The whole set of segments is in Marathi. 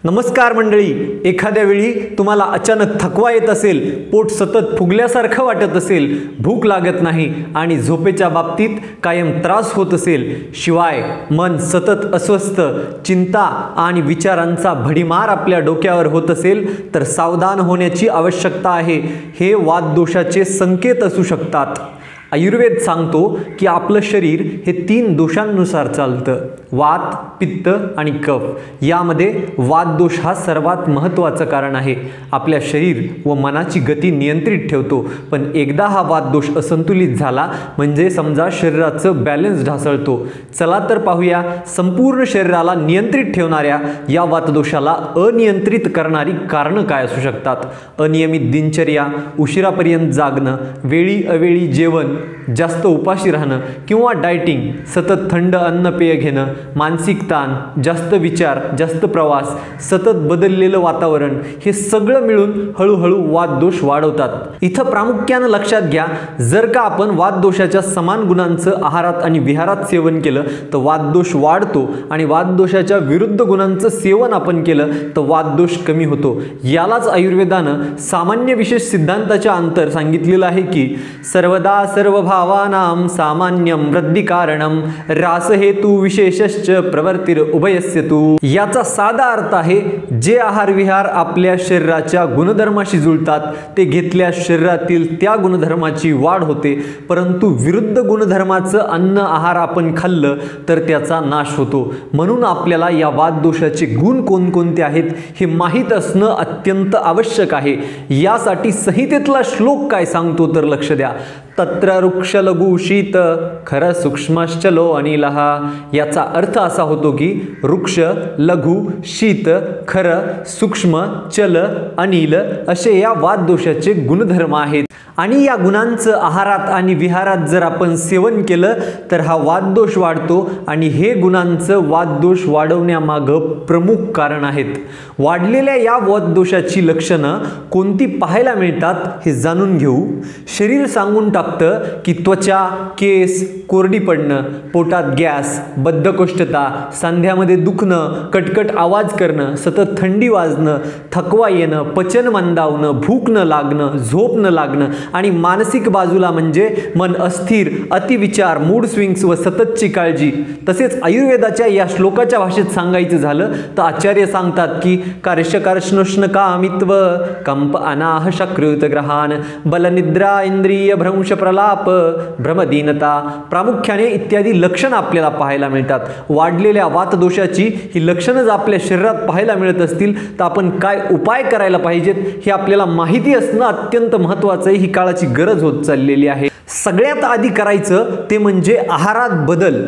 नमस्कार मंडळी, एखाद्या वेळी तुम्हाला अचानक थकवा येत असेल, पोट सतत फुगल्यासारखं वाटत असेल, भूक लागत नाही आणि झोपेच्या बाबतीत कायम त्रास होत असेल, शिवाय मन सतत अस्वस्थ, चिंता आणि विचारांचा भडीमार आपल्या डोक्यावर होत असेल तर सावधान होण्याची आवश्यकता आहे। हे वातदोषाचे संकेत असू शकतात। आयुर्वेद सांगतो की आपलं शरीर हे 3 दोषांनुसार चालतं, वात, पित्त आणि कफ। यामध्ये वातदोष हा सर्वात महत्त्वाचं कारण आहे। आपल्या शरीर व मनाची गती नियंत्रित ठेवतो, पण एकदा हा वातदोष असंतुलित झाला म्हणजे समजा शरीराचं बॅलन्स ढासळतो। चला तर पाहूया संपूर्ण शरीराला नियंत्रित ठेवणाऱ्या या वातदोषाला अनियंत्रित करणारी कारणं काय असू शकतात। अनियमित दिनचर्या, उशिरापर्यंत जागणं, वेळी अवेळी जेवण, जास्त उपाशी राहणं किंवा डायटिंग, सतत थंड अन्न पेय घेणं, मानसिक ताण, जास्त विचार, जास्त प्रवास, सतत बदललेलं वातावरण, हे सगळं मिळून हळूहळू वातदोष वाढवतात। इथं प्रामुख्याने लक्षात घ्या, जर का आपण वातदोषाच्या समान गुणांचं आहारात आणि विहारात सेवन केलं तर वातदोष वाढतो आणि वातदोषाच्या विरुद्ध गुणांचं सेवन आपण केलं तर वातदोष कमी होतो। यालाच आयुर्वेदानं सामान्य विशेष सिद्धांताच्या अंतर सांगितलेलं आहे की सर्वदा सर्वभावानां सामान्यं वृद्धि कारणं रास हेतु विशेषश्च प्रवर्तिर उभयस्य तु। याचा साधा अर्थ आहे, जे आहार विहार आपल्या शरीराच्या गुणधर्माशी जुळतात ते घेतल्यास शरीरातील त्या गुणधर्माची वाढ होते, परंतु विरुद्ध गुणधर्माचं अन्न आहार आपण खाल्लं तर त्याचा नाश होतो। म्हणून आपल्याला या वातदोषाचे गुण कोणकोणते आहेत हे माहीत असणं अत्यंत आवश्यक आहे। यासाठी संहितेतला श्लोक काय सांगतो तर लक्ष द्या। तत्र वृक्ष लघु शीत खर सूक्ष्मश्चलो अनिलः। याचा अर्थ असा होतो की वृक्ष, लघु, शीत, खर, सूक्ष्म, चल, अनिल असे या वातदोषाचे गुणधर्म आहेत आणि या गुणांचं आहारात आणि विहारात जर आपण सेवन केलं तर हा वातदोष वाढतो आणि हे गुणांचं वातदोष वाढवण्यामागं प्रमुख कारण आहेत। वाढलेल्या या वातदोषाची लक्षणं कोणती पाहायला मिळतात हे जाणून घेऊ। शरीर सांगून टाकतं की त्वचा, केस कोरडी पडणं, पोटात गॅस, बद्धकोष्ठता, सांध्यामध्ये दुखणं, कटकट आवाज करणं, सतत थंडी वाजणं, थकवा येणं, पचन मंदावणं, भूक न लागणं, झोप न लागणं आणि मानसिक बाजूला म्हणजे मन अस्थिर, अतिविचार, मूड स्विंग्स व सततची काळजी। तसेच आयुर्वेदाच्या या श्लोकाच्या भाषेत सांगायचं झालं तर आचार्य सांगतात की कार्शकार्ष्णोष्ण कामित्व कंप अनाह शकृत ग्रहान बलनिद्रा इंद्रिय भ्रंश प्रलाप भ्रमदीनता प्रामुख्याने इत्यादी लक्षणं आपल्याला पाहायला मिळतात। वाढलेल्या वातदोषाची ही लक्षणं जर आपल्या शरीरात पाहायला मिळत असतील तर आपण काय उपाय करायला पाहिजेत हे आपल्याला माहिती असणं अत्यंत महत्त्वाचं आहे। ही काळाची गरज होत चाललेली आहे। सगळ्यात आधी करायचं ते म्हणजे आहारात बदल।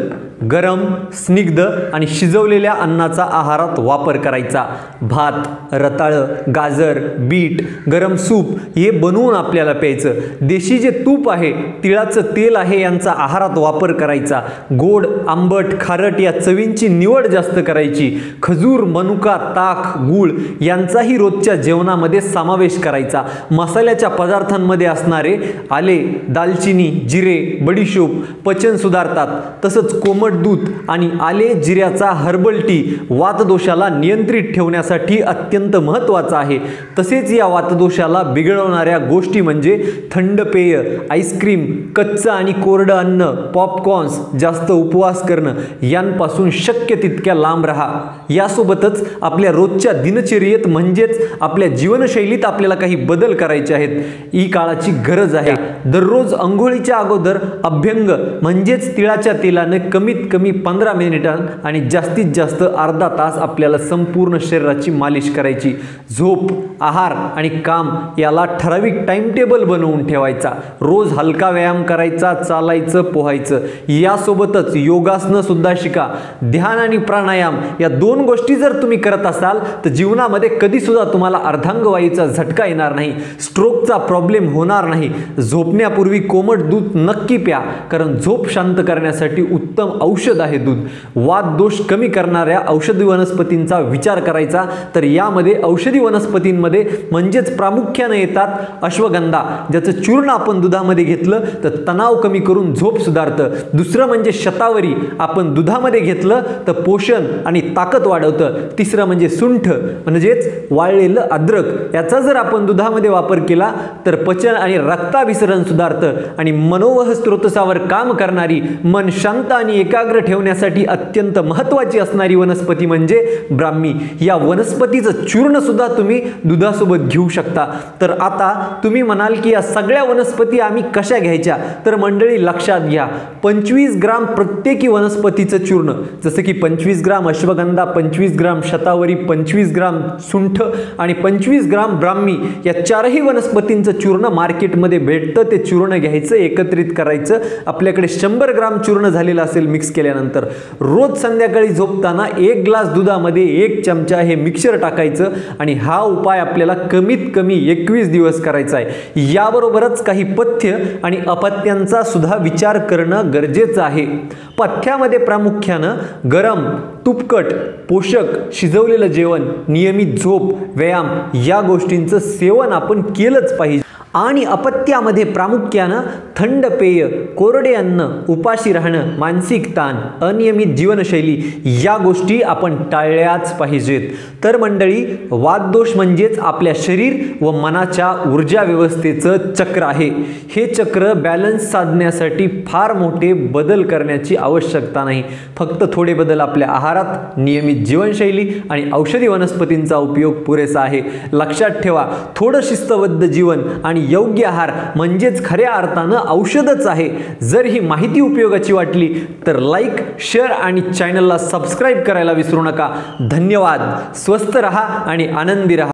गरम, स्निग्ध आणि शिजवलेल्या अन्नाचा आहारात वापर करायचा। भात, रताळं, गाजर, बीट, गरम सूप हे बनवून आपल्याला प्यायचं। देशी जे तूप आहे, तिळाचं तेल आहे यांचा आहारात वापर करायचा। गोड, आंबट, खारट या चवींची निवड जास्त करायची। खजूर, मनुका, ताक, गूळ यांचाही रोजच्या जेवणामध्ये समावेश करायचा। मसाल्याच्या पदार्थांमध्ये असणारे आले, दालचिनी, जिरे, बडीशोप पचन सुधारतात। तसंच कोमट दूध आणि आले जिऱ्याचा हर्बल टी वातदोषाला नियंत्रित ठेवण्यासाठी अत्यंत महत्त्वाचा आहे। तसेच या वातदोषाला बिघडवणाऱ्या गोष्टी म्हणजे थंड पेय, आईस्क्रीम, कच्चं आणि कोरडं अन्न, पॉपकॉर्न्स, जास्त उपवास करणं यांपासून शक्य तितक्या लांब राहा। यासोबतच आपल्या रोजच्या दिनचर्येत म्हणजेच आपल्या जीवनशैलीत आपल्याला काही बदल करायचे आहेत। ही काळाची गरज आहे। दररोज अंघोळीच्या अगोदर अभ्यंग म्हणजेच तिळाच्या तेलाने कमीत कमी 15 मिनिटां आणि जास्तीत जास्त अर्धा तास आपल्याला संपूर्ण शरीराची मालिश करायची। झोप, आहार आणि काम याला ठराविक टाइम टेबल बनवून ठेवायचा। रोज हलका व्यायाम करायचा, चालायचं, पोहायचं। यासोबतच योगासनं सुद्धा शिका। ध्यान आणि प्राणायाम या 2 गोष्टी जर तुम्ही करत असाल तर जीवनामध्ये कधी सुद्धा तुम्हाला अर्धांगवायूचा झटका येणार नाही, स्ट्रोकचा प्रॉब्लेम होणार नाही। झोपण्यापूर्वी कोमट दूध नक्की प्या, कारण झोप शांत करण्यासाठी उत्तम औषध आहे दूध. वात दोष कमी करणाऱ्या औषधी वनस्पतींचा विचार करायचा तर यामध्ये औषधी वनस्पतींमध्ये म्हणजेच प्रामुख्याने येतात अश्वगंधा, ज्याचं चूर्ण आपण दुधामध्ये घेतलं तर तणाव कमी करून झोप सुधारतं. दुसरं म्हणजे शतावरी, आपण दुधामध्ये घेतलं तर पोषण आणि ताकद वाढवतं. तिसरं म्हणजे सुंठ म्हणजेच वाळलेलं अद्रक, याचा जर आपण दुधामध्ये वापर केला तर पचन आणि रक्ताभिसरण सुधारतं. आणि मनोवह स्रोतसावर काम करणारी, मन शांत आणि एकाग्र ठेवण्यासाठी अत्यंत महत्त्वाची असणारी वनस्पती म्हणजे ब्राह्मी. या वनस्पतीचं चूर्ण सुद्धा तुम्ही दुधासोबत घेऊ शकता. तर आता तुम्ही म्हणाल की या सगळ्या वनस्पती आम्ही कशा घ्यायच्या, तर मंडळी लक्षात घ्या, 25 ग्राम प्रत्येकी वनस्पतीचं चूर्ण, जसं की 25 ग्राम अश्वगंधा, 25 ग्राम शतावरी, 25 ग्राम सुंठ आणि 25 ग्राम ब्राह्मी, या चारही वनस्पतींचं चूर्ण मार्केटमध्ये भेटतं. ते चूर्ण घ्यायचं, एकत्रित करायचं. आपल्याकडे 100 ग्राम चूर्ण झालेलं असेल मिक्स केल्यानंतर रोज संध्याकाळी झोपताना 1 ग्लास दुधामध्ये 1 चमचा हे मिक्सर टाकायचं आणि हा उपाय आपल्याला कमीत कमी 21 दिवस करायचा आहे. याबरोबरच काही पथ्य आणि अपथ्यांचा सुद्धा विचार करणं गरजेचं आहे. पथ्यामध्ये प्रामुख्यानं गरम, तुपकट, पोषक, शिजवलेलं जेवण, नियमित झोप, व्यायाम या गोष्टींचं सेवन आपण केलंच पाहिजे. आणि अपत्यामध्ये प्रामुख्यानं थंड पेय, कोरडे अन्न, उपाशी राहणं, मानसिक ताण, अनियमित जीवनशैली या गोष्टी आपण टाळल्याच पाहिजेत. तर मंडळी, वातदोष म्हणजेच आपल्या शरीर व मनाच्या ऊर्जा व्यवस्थेचं चक्र आहे. हे चक्र बॅलन्स साधण्यासाठी फार मोठे बदल करण्याची आवश्यकता नाही. फक्त थोडे बदल आपल्या आहारात, नियमित जीवनशैली आणि औषधी वनस्पतींचा उपयोग पुरेसा आहे. लक्षात ठेवा, थोडं शिस्तबद्ध जीवन आणि योग्य आहार म्हणजेच खऱ्या अर्थानं औषधच आहे. जर ही माहिती उपयोगाची वाटली तर लाईक, शेअर आणि चॅनलला सबस्क्राईब करायला विसरू नका. धन्यवाद. स्वस्थ रहा आणि आनंदी रहा.